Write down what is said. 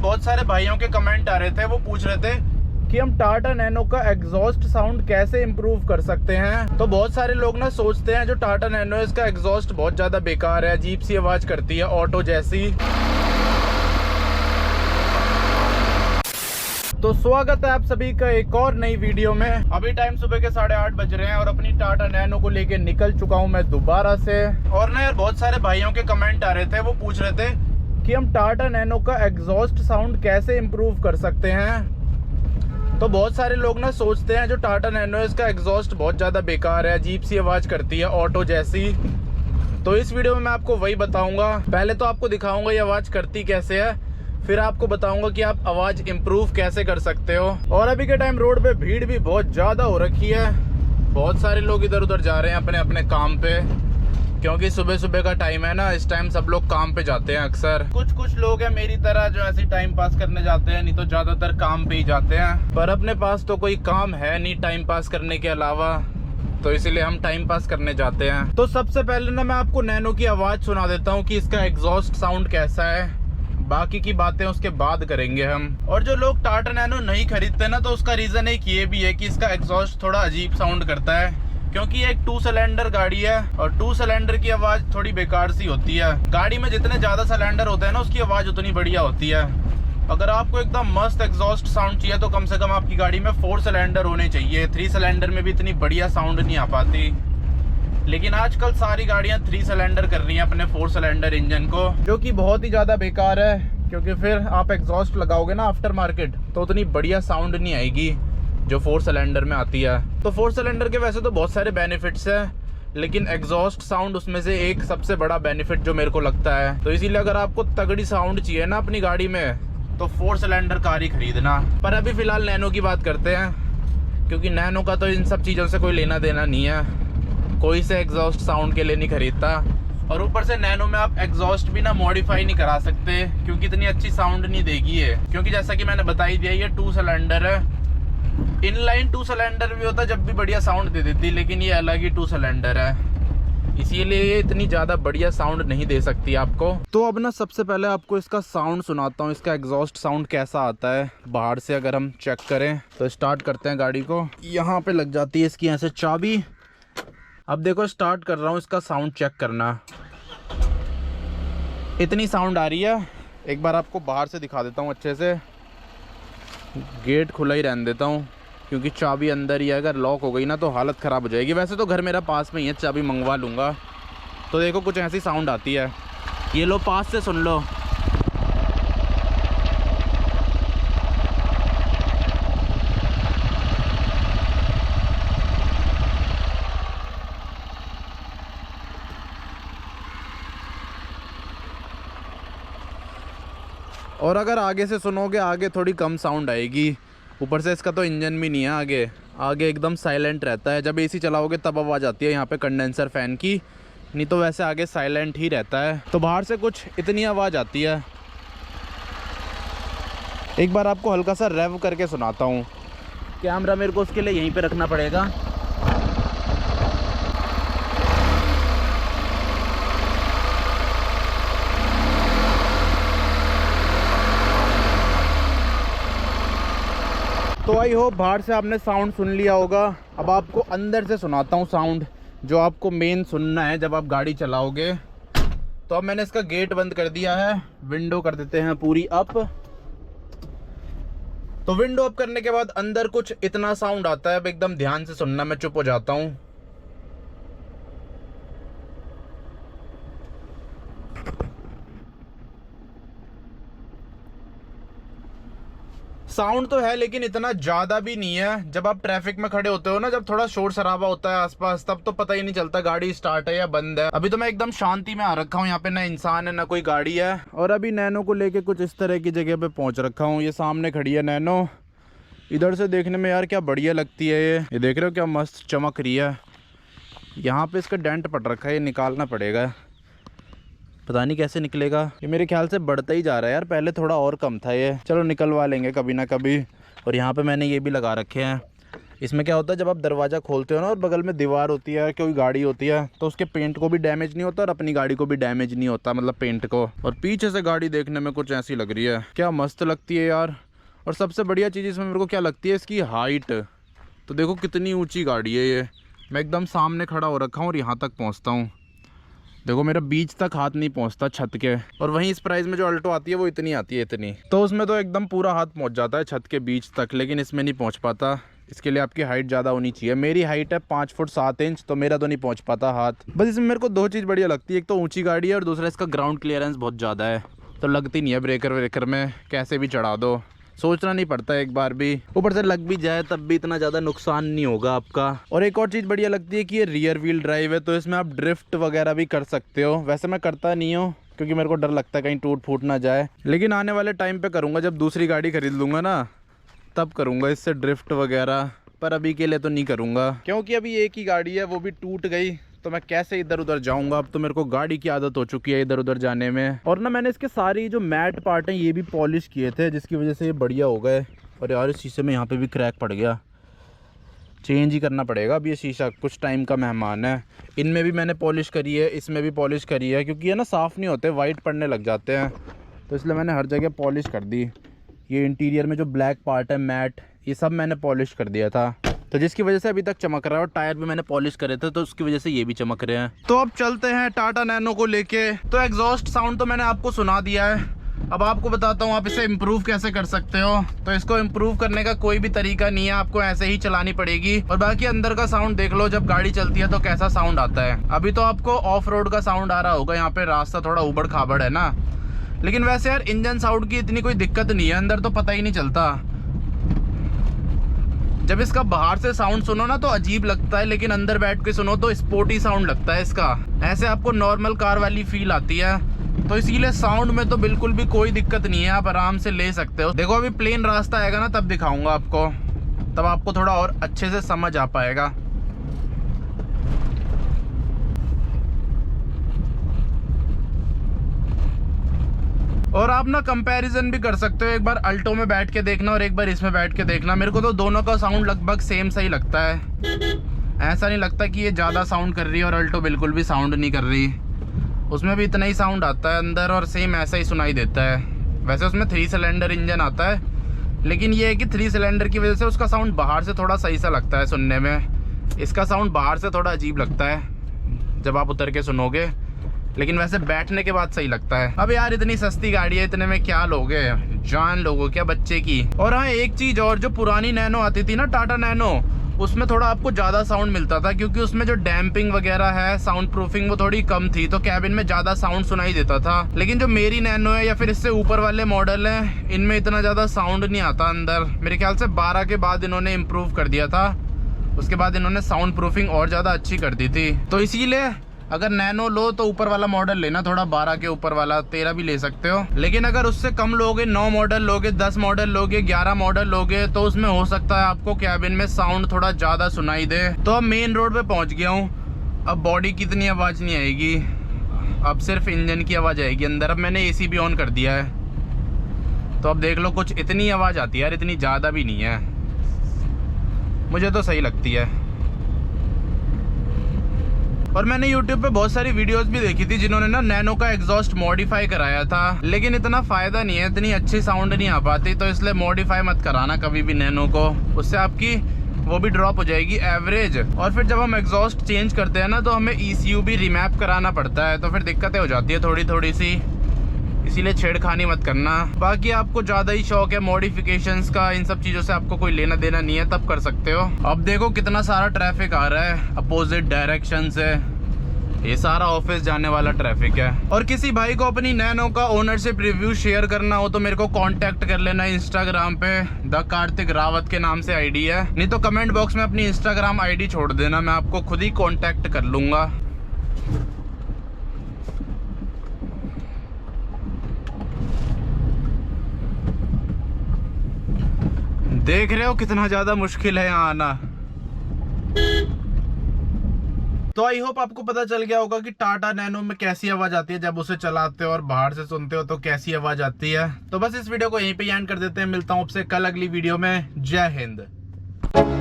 बहुत सारे भाइयों के कमेंट आ रहे थे, वो पूछ रहे थे कि हम टाटा नैनो का एग्जॉस्ट साउंड कैसे इम्प्रूव कर सकते हैं। तो बहुत सारे लोग ना सोचते हैं जो टाटा नैनो है इसका एग्जॉस्ट बहुत ज़्यादा बेकार है, अजीब सी आवाज़ करती है ऑटो जैसी। तो स्वागत है आप सभी का एक और नई वीडियो में। अभी टाइम सुबह के 8:30 बज रहे हैं और अपनी टाटा नैनो को लेके निकल चुका हूं मैं दोबारा से। और ना यार बहुत सारे भाइयों के कमेंट आ रहे थे, वो पूछ रहे थे कि हम टाटा नैनो का एग्जॉस्ट साउंड कैसे इम्प्रूव कर सकते हैं। तो बहुत सारे लोग ना सोचते हैं जो टाटा नैनो है इसका एग्जॉस्ट बहुत ज़्यादा बेकार है, अजीब सी आवाज़ करती है ऑटो जैसी। तो इस वीडियो में मैं आपको वही बताऊँगा। पहले तो आपको दिखाऊँगा ये आवाज़ करती कैसे है, फिर आपको बताऊंगा कि आप आवाज़ इम्प्रूव कैसे कर सकते हो। और अभी के टाइम रोड पे भीड़ भी बहुत ज़्यादा हो रखी है, बहुत सारे लोग इधर उधर जा रहे हैं अपने अपने काम पे, क्योंकि सुबह सुबह का टाइम है ना, इस टाइम सब लोग काम पे जाते हैं अक्सर। कुछ लोग हैं मेरी तरह जो ऐसे टाइम पास करने जाते हैं, नहीं तो ज़्यादातर काम पे ही जाते हैं। पर अपने पास तो कोई काम है नहीं टाइम पास करने के अलावा, तो इसीलिए हम टाइम पास करने जाते हैं। तो सबसे पहले ना मैं आपको नैनो की आवाज़ सुना देता हूँ कि इसका एग्जॉस्ट साउंड कैसा है, बाकी की बातें उसके बाद करेंगे हम। और जो लोग टाटा नैनो नहीं खरीदते ना, तो उसका रीज़न एक ये भी है कि इसका एग्जॉस्ट थोड़ा अजीब साउंड करता है, क्योंकि ये एक 2 सिलेंडर गाड़ी है और 2 सिलेंडर की आवाज़ थोड़ी बेकार सी होती है। गाड़ी में जितने ज़्यादा सिलेंडर होते हैं ना उसकी आवाज़ उतनी बढ़िया होती है। अगर आपको एकदम मस्त एग्जॉस्ट साउंड चाहिए तो कम से कम आपकी गाड़ी में 4 सिलेंडर होने चाहिए। 3 सिलेंडर में भी इतनी बढ़िया साउंड नहीं आ पाती, लेकिन आजकल सारी गाड़ियां 3 सिलेंडर कर रही हैं अपने 4 सिलेंडर इंजन को, जो कि बहुत ही ज़्यादा बेकार है, क्योंकि फिर आप एग्जॉस्ट लगाओगे ना आफ्टर मार्केट तो उतनी बढ़िया साउंड नहीं आएगी जो 4 सिलेंडर में आती है। तो 4 सिलेंडर के वैसे तो बहुत सारे बेनिफिट्स हैं, लेकिन एग्जॉस्ट साउंड उसमें से एक सबसे बड़ा बेनिफिट जो मेरे को लगता है। तो इसीलिए अगर आपको तगड़ी साउंड चाहिए ना अपनी गाड़ी में तो 4 सिलेंडर कार ही खरीदना। पर अभी फ़िलहाल नैनो की बात करते हैं, क्योंकि नैनो का तो इन सब चीज़ों से कोई लेना देना नहीं है, कोई से एग्जॉस्ट साउंड के लिए नहीं खरीदता। और ऊपर से नैनो में आप एग्जॉस्ट भी ना मॉडिफाई नहीं करा सकते, क्योंकि इतनी अच्छी साउंड नहीं देगी ये, क्योंकि जैसा कि मैंने बता ही दिया ये 2 सिलेंडर है। इनलाइन 2 सिलेंडर भी होता जब भी बढ़िया साउंड दे देती, लेकिन ये अलग ही 2 सिलेंडर है, इसीलिए ये इतनी ज़्यादा बढ़िया साउंड नहीं दे सकती आपको। तो अब ना सबसे पहले आपको इसका साउंड सुनाता हूँ, इसका एग्जॉस्ट साउंड कैसा आता है बाहर से अगर हम चेक करें। तो स्टार्ट करते हैं गाड़ी को, यहाँ पे लग जाती है इसकी ऐसे चाबी। अब देखो स्टार्ट कर रहा हूँ, इसका साउंड चेक करना, इतनी साउंड आ रही है। एक बार आपको बाहर से दिखा देता हूँ अच्छे से, गेट खुला ही रहने देता हूँ क्योंकि चाबी अंदर ही है, अगर लॉक हो गई ना तो हालत ख़राब हो जाएगी। वैसे तो घर मेरा पास में ही है, चाबी मंगवा लूँगा। तो देखो कुछ ऐसी साउंड आती है, ये लो पास से सुन लो। और अगर आगे से सुनोगे आगे थोड़ी कम साउंड आएगी, ऊपर से इसका तो इंजन भी नहीं है, आगे एकदम साइलेंट रहता है। जब एसी चलाओगे तब आवाज़ आती है यहाँ पे कंडेंसर फ़ैन की, नहीं तो वैसे आगे साइलेंट ही रहता है। तो बाहर से कुछ इतनी आवाज़ आती है। एक बार आपको हल्का सा रेव करके सुनाता हूँ, कैमरा मेरे को उसके लिए यहीं पे रखना पड़ेगा। तो आई होप बाहर से आपने साउंड सुन लिया होगा। अब आपको अंदर से सुनाता हूँ साउंड, जो आपको मेन सुनना है जब आप गाड़ी चलाओगे। तो अब मैंने इसका गेट बंद कर दिया है, विंडो कर देते हैं पूरी अप। तो विंडो अप करने के बाद अंदर कुछ इतना साउंड आता है, अब एकदम ध्यान से सुनना, मैं चुप हो जाता हूँ। साउंड तो है लेकिन इतना ज़्यादा भी नहीं है। जब आप ट्रैफिक में खड़े होते हो ना, जब थोड़ा शोर शराबा होता है आसपास, तब तो पता ही नहीं चलता गाड़ी स्टार्ट है या बंद है। अभी तो मैं एकदम शांति में आ रखा हूँ, यहाँ पे ना इंसान है ना कोई गाड़ी है। और अभी नैनो को लेके कुछ इस तरह की जगह पे पहुँच रखा हूँ। ये सामने खड़ी है नैनो, इधर से देखने में यार क्या बढ़िया लगती है। ये देख रहे हो क्या मस्त चमक रही है। यहाँ पे इसका डेंट पड़ रखा है, ये निकालना पड़ेगा, पता नहीं कैसे निकलेगा। ये मेरे ख्याल से बढ़ता ही जा रहा है यार, पहले थोड़ा और कम था ये। चलो निकलवा लेंगे कभी ना कभी। और यहाँ पे मैंने ये भी लगा रखे हैं इसमें क्या होता है, जब आप दरवाज़ा खोलते हो ना और बगल में दीवार होती है, कोई गाड़ी होती है, तो उसके पेंट को भी डैमेज नहीं होता और अपनी गाड़ी को भी डैमेज नहीं होता, मतलब पेंट को। और पीछे से गाड़ी देखने में कुछ ऐसी लग रही है, क्या मस्त लगती है यार। और सबसे बढ़िया चीज़ इसमें मेरे को क्या लगती है, इसकी हाइट। तो देखो कितनी ऊँची गाड़ी है ये। मैं एकदम सामने खड़ा हो रखा हूँ और यहाँ तक पहुँचता हूँ। देखो मेरा बीच तक हाथ नहीं पहुंचता छत के। और वहीं इस प्राइस में जो अल्टो आती है वो इतनी आती है, इतनी, तो उसमें तो एकदम पूरा हाथ पहुंच जाता है छत के बीच तक, लेकिन इसमें नहीं पहुंच पाता। इसके लिए आपकी हाइट ज़्यादा होनी चाहिए। मेरी हाइट है 5 फुट 7 इंच, तो मेरा तो नहीं पहुंच पाता हाथ। बस इसमें मेरे को 2 चीज़ बढ़िया लगती है, एक तो ऊँची गाड़ी है और दूसरा इसका ग्राउंड क्लियरेंस बहुत ज़्यादा है, तो लगती नहीं है ब्रेकर व्रेकर में, कैसे भी चढ़ा दो, सोचना नहीं पड़ता एक बार भी। ऊपर से लग भी जाए तब भी इतना ज़्यादा नुकसान नहीं होगा आपका। और एक और चीज़ बढ़िया लगती है कि ये रियर व्हील ड्राइव है, तो इसमें आप ड्रिफ्ट वगैरह भी कर सकते हो। वैसे मैं करता नहीं हूँ क्योंकि मेरे को डर लगता है कहीं टूट फूट ना जाए, लेकिन आने वाले टाइम पे करूँगा, जब दूसरी गाड़ी खरीद लूँगा ना तब करूँगा इससे ड्रिफ्ट वगैरह, पर अभी के लिए तो नहीं करूँगा क्योंकि अभी एक ही गाड़ी है, वो भी टूट गई, तो मैं कैसे इधर उधर जाऊंगा। अब तो मेरे को गाड़ी की आदत हो चुकी है इधर उधर जाने में। और ना मैंने इसके सारी जो मैट पार्ट हैं ये भी पॉलिश किए थे, जिसकी वजह से ये बढ़िया हो गए। और यार इस शीशे में यहाँ पे भी क्रैक पड़ गया, चेंज ही करना पड़ेगा। अब ये शीशा कुछ टाइम का मेहमान है। इनमें भी मैंने पॉलिश करी है, इसमें भी पॉलिश करी है, क्योंकि ये ना साफ़ नहीं होते, वाइट पड़ने लग जाते हैं, तो इसलिए मैंने हर जगह पॉलिश कर दी। ये इंटीरियर में जो ब्लैक पार्ट है मैट, ये सब मैंने पॉलिश कर दिया था, तो जिसकी वजह से अभी तक चमक रहा है। और टायर भी मैंने पॉलिश करे थे, तो उसकी वजह से ये भी चमक रहे हैं। तो अब चलते हैं टाटा नैनो को लेके। तो एग्जॉस्ट साउंड तो मैंने आपको सुना दिया है, अब आपको बताता हूँ आप इसे इम्प्रूव कैसे कर सकते हो। तो इसको इम्प्रूव करने का कोई भी तरीका नहीं है, आपको ऐसे ही चलानी पड़ेगी। और बाकी अंदर का साउंड देख लो, जब गाड़ी चलती है तो कैसा साउंड आता है। अभी तो आपको ऑफ रोड का साउंड आ रहा होगा, यहाँ पे रास्ता थोड़ा उबड़ खाबड़ है ना, लेकिन वैसे यार इंजन साउंड की इतनी कोई दिक्कत नहीं है, अंदर तो पता ही नहीं चलता। जब इसका बाहर से साउंड सुनो ना तो अजीब लगता है, लेकिन अंदर बैठ के सुनो तो स्पोर्टी साउंड लगता है इसका, ऐसे आपको नॉर्मल कार वाली फील आती है। तो इसीलिए साउंड में तो बिल्कुल भी कोई दिक्कत नहीं है, आप आराम से ले सकते हो। देखो अभी प्लेन रास्ता आएगा ना तब दिखाऊंगा आपको, तब आपको थोड़ा और अच्छे से समझ आ पाएगा। और आप ना कंपैरिजन भी कर सकते हो, एक बार अल्टो में बैठ के देखना और एक बार इसमें बैठ के देखना। मेरे को तो दोनों का साउंड लगभग सेम सही लगता है, ऐसा नहीं लगता कि ये ज़्यादा साउंड कर रही है और अल्टो बिल्कुल भी साउंड नहीं कर रही। उसमें भी इतना ही साउंड आता है अंदर और सेम ऐसा ही सुनाई देता है। वैसे उसमें 3 सिलेंडर इंजन आता है, लेकिन ये है कि 3 सिलेंडर की वजह से उसका साउंड बाहर से थोड़ा सही सा लगता है सुनने में। इसका साउंड बाहर से थोड़ा अजीब लगता है जब आप उतर के सुनोगे, लेकिन वैसे बैठने के बाद सही लगता है। अब यार इतनी सस्ती गाड़ी है, इतने में क्या लोगे, जान लोगो क्या बच्चे की। और हाँ एक चीज़ और, जो पुरानी नैनो आती थी ना टाटा नैनो, उसमें थोड़ा आपको ज़्यादा साउंड मिलता था, क्योंकि उसमें जो डैम्पिंग वगैरह है, साउंड प्रूफिंग वो थोड़ी कम थी, तो कैबिन में ज़्यादा साउंड सुनाई देता था। लेकिन जो मेरी नैनो है या फिर इससे ऊपर वाले मॉडल हैं, इनमें इतना ज़्यादा साउंड नहीं आता अंदर। मेरे ख्याल से 12 के बाद इन्होंने इम्प्रूव कर दिया था, उसके बाद इन्होंने साउंड प्रूफिंग और ज़्यादा अच्छी कर दी थी। तो इसीलिए अगर नैनो लो तो ऊपर वाला मॉडल लेना, थोड़ा 12 के ऊपर वाला, 13 भी ले सकते हो। लेकिन अगर उससे कम लोगे, 9 मॉडल लोगे, 10 मॉडल लोगे, 11 मॉडल लोगे, तो उसमें हो सकता है आपको कैबिन में साउंड थोड़ा ज़्यादा सुनाई दे। तो अब मेन रोड पे पहुंच गया हूँ, अब बॉडी की इतनी आवाज़ नहीं आएगी, अब सिर्फ इंजन की आवाज़ आएगी अंदर। अब मैंने AC भी ऑन कर दिया है, तो अब देख लो कुछ इतनी आवाज़ आती है यार, इतनी ज़्यादा भी नहीं है, मुझे तो सही लगती है। और मैंने YouTube पे बहुत सारी वीडियोस भी देखी थी जिन्होंने ना नैनो का एग्जॉस्ट मॉडिफाई कराया था, लेकिन इतना फ़ायदा नहीं है, इतनी अच्छी साउंड नहीं आ पाती। तो इसलिए मॉडिफाई मत कराना कभी भी नैनो को, उससे आपकी वो भी ड्रॉप हो जाएगी एवरेज। और फिर जब हम एग्जॉस्ट चेंज करते हैं ना तो हमें ECU भी रिमैप कराना पड़ता है, तो फिर दिक्कतें हो जाती है थोड़ी थोड़ी सी, इसीलिए छेड़खानी मत करना। बाकी आपको ज़्यादा ही शौक है मॉडिफिकेशंस का, इन सब चीज़ों से आपको कोई लेना देना नहीं है, तब कर सकते हो। अब देखो कितना सारा ट्रैफिक आ रहा है अपोजिट डायरेक्शन से, ये सारा ऑफिस जाने वाला ट्रैफिक है। और किसी भाई को अपनी नैनो का ओनरशिप रिव्यू शेयर करना हो तो मेरे को कांटेक्ट कर लेना इंस्टाग्राम पे, द कार्तिक रावत के नाम से आईडी है, नहीं तो कमेंट बॉक्स में अपनी इंस्टाग्राम आईडी छोड़ देना, मैं आपको खुद ही कांटेक्ट कर लूँगा। देख रहे हो कितना ज़्यादा मुश्किल है यहाँ आना। तो आई होप आपको पता चल गया होगा कि टाटा नैनो में कैसी आवाज़ आती है जब उसे चलाते हो, और बाहर से सुनते हो तो कैसी आवाज़ आती है। तो बस इस वीडियो को यहीं पे एंड कर देते हैं, मिलता हूँ आपसे कल अगली वीडियो में। जय हिंद।